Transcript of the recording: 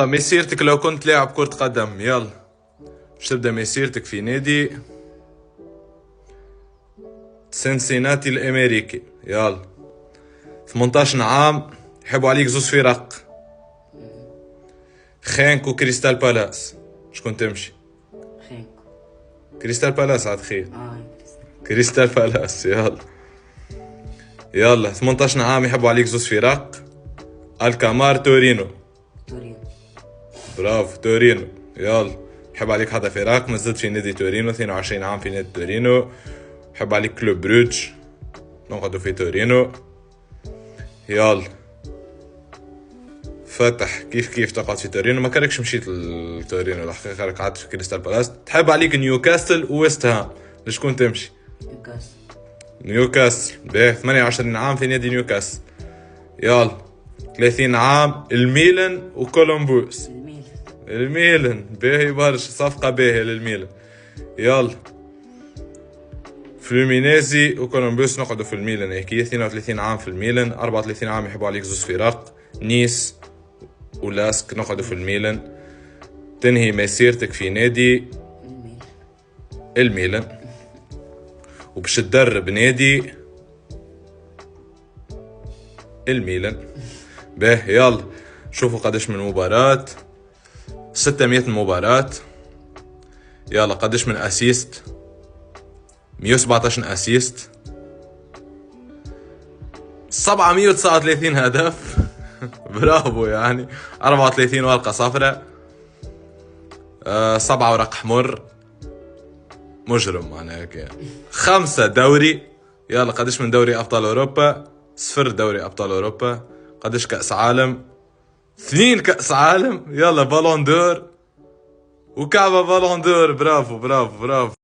مسيرتك لو كنت لاعب كرة قدم، يلا باش تبدأ مسيرتك في نادي سنسيناتي الأمريكي. يلا 18 عام، يحبوا عليك زوز فرق، خانك وكريستال بالاس، شكون تمشي؟ خانكو. كريستال بالاس عاد خير. كريستال. كريستال بالاس. يلا 18 عام، يحبوا عليك زوز فرق، الكامار تورينو. تورينو. برافو تورينو. يلا يحب عليك حدا فرق، مازلت في نادي تورينو، 22 عام في نادي تورينو. يحب عليك كلوب بروج، نقعدوا في تورينو. يلا فتح كيف تقعد في تورينو، ما كانكش مشيت لتورينو الحقيقة، راك قعدت في كريستال بالاس. تحب عليك نيوكاسل وويست هام، لشكون تمشي؟ نيوكاسل. نيوكاسل. باهي 28 عام في نادي نيوكاسل. يلا 30 عام الميلان وكولومبوس. الميلان باهي برشا، صفقة باهية للميلان. يلا فلومينيزي وكولومبوس، نقعدوا في الميلان هيك. 32 عام في الميلان، 34 عام يحبوا عليك زوز فرق، نيس ولاسك، نقعدوا في الميلان. تنهي مسيرتك في نادي الميلان وباش تدرب نادي الميلان. باهي يلا شوفوا قداش من مباراة، 600 مباراة. يلا قداش من اسيست؟ 117 اسيست، 739 هدف. برافو يعني. 34 ورقة صفراء، 7 ورق حمر، مجرم معناها هيك يعني. 5 دوري. يلا قداش من دوري ابطال اوروبا؟ 0 دوري ابطال اوروبا. قداش كأس عالم؟ 2 كأس عالم. يلا بالون دور وكعبة بالون دور. برافو برافو برافو.